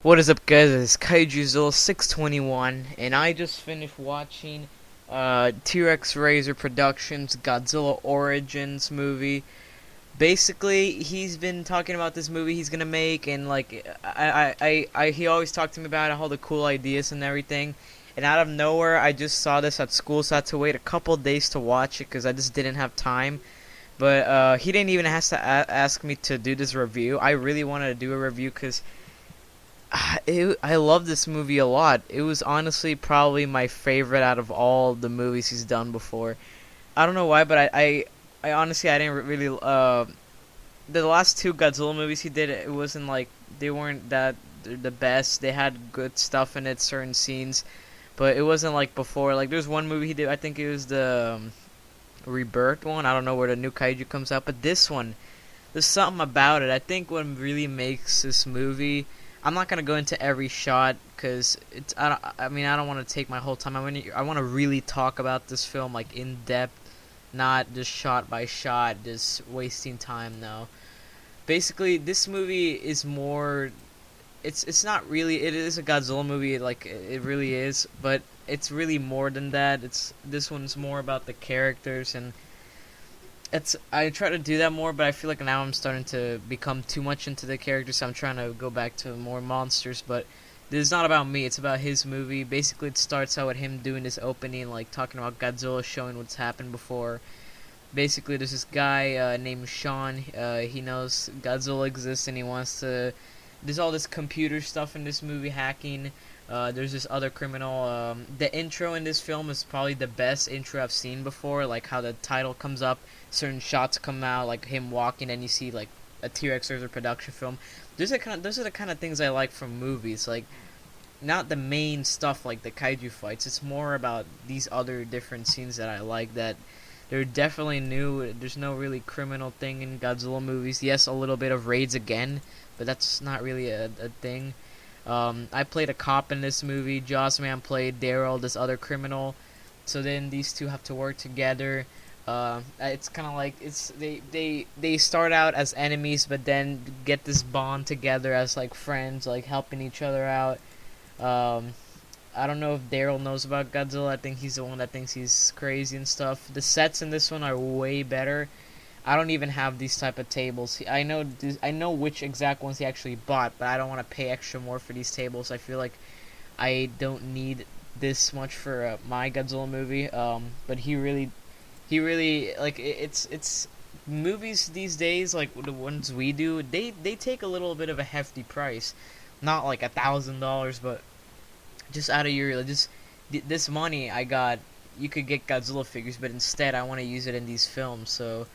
What is up, guys? It's Kaijuzilla621, and I just finished watching Trexrazor Productions' Godzilla Origins movie. Basically, he's been talking about this movie he's gonna make, and like, he always talked to me about all the cool ideas and everything. And out of nowhere, I just saw this at school, so I had to wait a couple days to watch it because I just didn't have time. But he didn't even have to ask me to do this review. I really wanted to do a review because I love this movie a lot. It was honestly probably my favorite out of all the movies he's done before. I don't know why, but I honestly I didn't really the last two Godzilla movies he did. It wasn't like they weren't that the best. They had good stuff in it, certain scenes, but it wasn't like before. Like there's one movie he did. I think it was the Rebirth one. I don't know where the new kaiju comes out, but this one, there's something about it. I think what really makes this movie. I'm not gonna go into every shot because it's. I don't want to take my whole time. I want to really talk about this film like in depth, not just shot by shot, just wasting time. No, basically this movie is more. It's not really. It is a Godzilla movie, like it really is, but it's really more than that. This one's more about the characters and I try to do that more, but I feel like now I'm starting to become too much into the characters, so I'm trying to go back to more monsters, but this is not about me, it's about his movie. Basically, it starts out with him doing this opening, like, talking about Godzilla, showing what's happened before. Basically, there's this guy named Sean, he knows Godzilla exists, and he wants to... There's all this computer stuff in this movie, hacking. There's this other criminal. The intro in this film is probably the best intro I've seen before. Like how the title comes up, certain shots come out, like him walking, and you see like a T-Rex or a production film. Those are the kind of things I like from movies. Like not the main stuff like the kaiju fights. It's more about these other different scenes that I like. That they're definitely new. There's no really criminal thing in Godzilla movies. Yes, a little bit of raids again, but that's not really a thing. I played a cop in this movie. Jossman played Daryl, this other criminal. So then these two have to work together. It's kind of like they start out as enemies, but then get this bond together as like friends, like helping each other out. Um, I don't know if Daryl knows about Godzilla. I think he's the one that thinks he's crazy and stuff. The sets in this one are way better. I don't even have these type of tables. I know which exact ones he actually bought, but I don't want to pay extra more for these tables. I feel like I don't need this much for my Godzilla movie. But he really like it's movies these days like the ones we do. They take a little bit of a hefty price, not like $1,000, but just out of your just this money I got. You could get Godzilla figures, but instead I want to use it in these films. So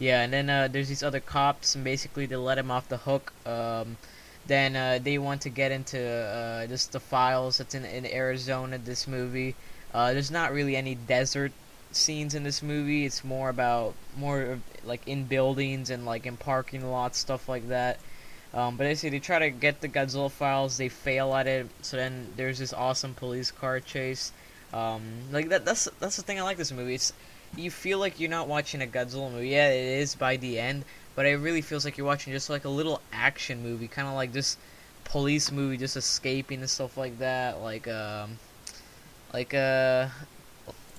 yeah, and then there's these other cops, and basically they let him off the hook. Then they want to get into just the files that's in Arizona. This movie, there's not really any desert scenes in this movie. It's more about like in buildings and like in parking lots, stuff like that. But basically, they try to get the Godzilla files. They fail at it. So then there's this awesome police car chase. Like that's the thing I like this movie. You feel like you're not watching a Godzilla movie. Yeah, it is by the end, but it really feels like you're watching just like a little action movie, kind of like this police movie, just escaping and stuff like that. Like like I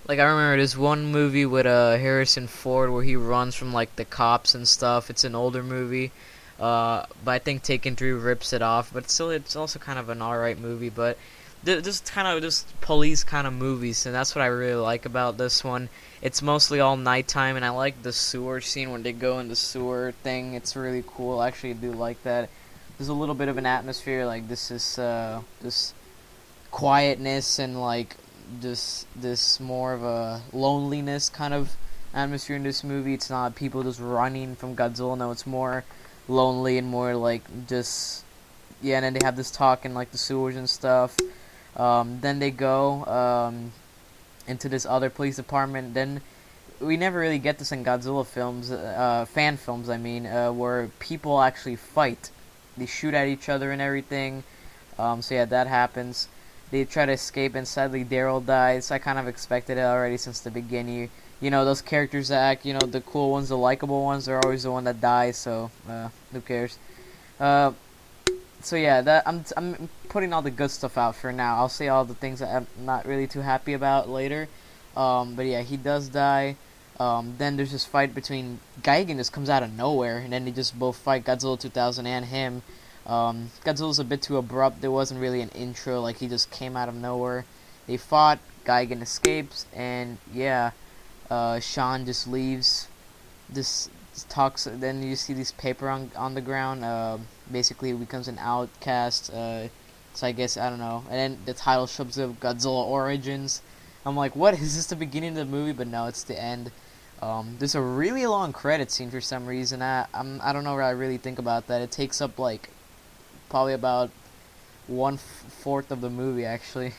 remember this one movie with Harrison Ford where he runs from like the cops and stuff. It's an older movie, but I think Taken 3 rips it off. But still, it's also kind of an alright movie. But just kind of just police kind of movies, and that's what I really like about this one. It's mostly all nighttime, and I like the sewer scene when they go in the sewer thing. It's really cool. I actually do like that. There's a little bit of an atmosphere, like this quietness and like this more of a loneliness kind of atmosphere in this movie. It's not people just running from Godzilla. No, it's more lonely and more like just yeah. And then they have this talk in like the sewers and stuff. Then they go into this other police department. Then we never really get this in Godzilla films, fan films. I mean, where people actually fight. They shoot at each other and everything. So yeah, that happens. They try to escape, and sadly Daryl dies. I kind of expected it already since the beginning. You know, those characters that act, you know, the cool ones, the likable ones, they're always the one that dies. So who cares? Uh, So yeah, that I'm putting all the good stuff out for now. I'll say all the things that I'm not really too happy about later. But yeah, he does die. Then there's this fight between Gigan just comes out of nowhere, and then they just both fight Godzilla 2000 and him. Godzilla's a bit too abrupt. There wasn't really an intro, like he just came out of nowhere. They fought. Gigan escapes, and yeah, Sean just leaves. This talks. Then you see this paper on the ground. Basically, he becomes an outcast. So I guess I don't know. And then the title shows up Godzilla Origins. I'm like, what is this? The beginning of the movie? But no, it's the end. There's a really long credit scene for some reason. I don't know what I really think about that. It takes up like probably about one-fourth of the movie actually.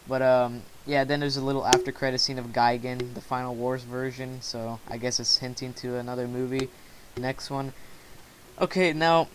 But yeah, then there's a little after credit scene of Gigan, the Final Wars version. So I guess it's hinting to another movie, next one. Okay, now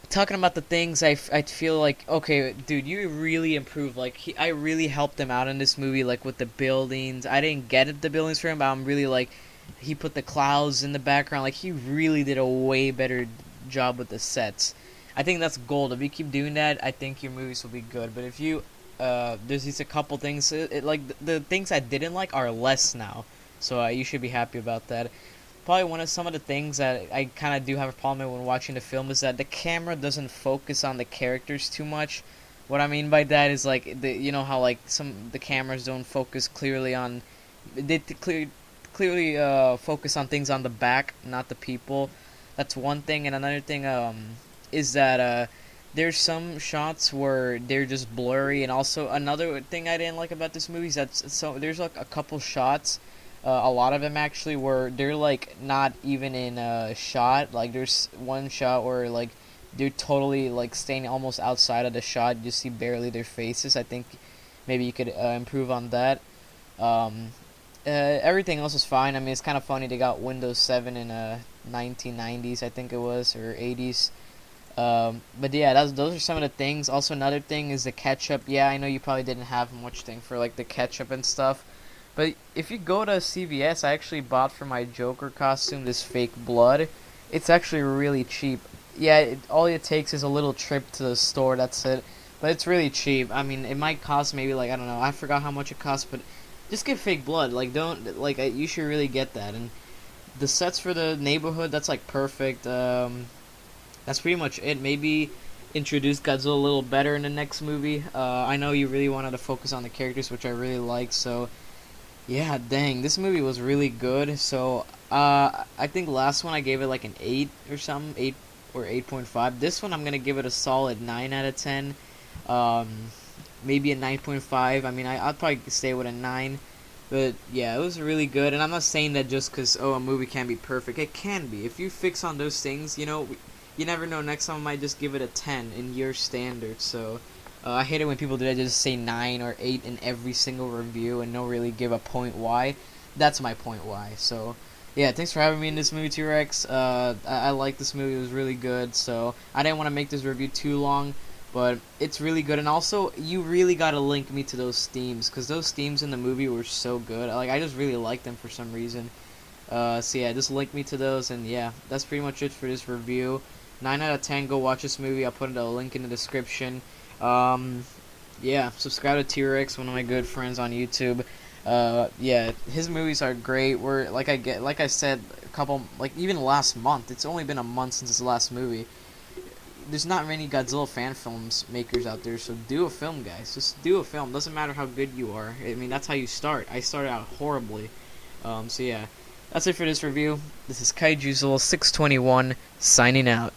talking about the things I feel like, okay, dude, you really improved. Like I really helped him out in this movie, like with the buildings. I didn't get it, the buildings for him, but I'm really like, he put the clouds in the background. Like he really did a way better job with the sets. I think that's gold. If you keep doing that, I think your movies will be good. But if you there's just a couple things, like the things I didn't like are less now, so you should be happy about that. Probably one of some of the things that I kind of do have a problem with when watching the film is that the camera doesn't focus on the characters too much. What I mean by that is like you know how like the cameras don't focus clearly on, they clearly focus on things on the back, not the people. That's one thing, and another thing is that there's some shots where they're just blurry, and also another thing I didn't like about this movie is that there's like a couple shots, a lot of them actually, where they're like not even in a shot. Like there's one shot where like they're totally like staying almost outside of the shot. You see barely their faces. I think maybe you could improve on that. Everything else was fine. I mean, it's kind of funny they got Windows 7 in 1990s, I think it was, or 80s. But yeah, those are some of the things. Also, another thing is the ketchup. Yeah, I know you probably didn't have much thing for like the ketchup and stuff. But if you go to CVS, I actually bought for my Joker costume this fake blood. It's actually really cheap. Yeah, all it takes is a little trip to the store, that's it. But it's really cheap. I mean, it might cost maybe like, I don't know, I forgot how much it costs, but just get fake blood. Like, don't, like, you should really get that. And the sets for the neighborhood, that's like perfect. That's pretty much it. Maybe introduce Godzilla a little better in the next movie. I know you really wanted to focus on the characters, which I really like, so yeah, dang, this movie was really good. So, I think last one I gave it like an 8 or something, 8 or 8.5. This one I'm gonna give it a solid 9 out of 10. Um, Maybe a 9.5. I mean, I'd probably stay with a 9. But yeah, it was really good. And I'm not saying that just because, oh, a movie can't be perfect. It can be. If you fix on those things, you know, you never know. Next time I might just give it a 10 in your standards. So, I hate it when people do that, just say 9 or 8 in every single review and don't really give a point why. That's my point why. So, yeah, thanks for having me in this movie, T-Rex. I like this movie. It was really good. So, I didn't want to make this review too long, but it's really good. And also, you really got to link me to those themes, because those themes in the movie were so good. Like, I just really liked them for some reason. So, yeah, just link me to those. And, yeah, that's pretty much it for this review. 9 out of 10, go watch this movie. I'll put a link in the description. Yeah, subscribe to T-Rex, one of my good friends on YouTube. Yeah, his movies are great. Like I said, a couple, like even last month. It's only been a month since his last movie. There's not many Godzilla fan films makers out there, so do a film, guys. Just do a film. Doesn't matter how good you are. I mean, that's how you start. I started out horribly. So yeah, that's it for this review. This is Kaijuzilla 621 signing out.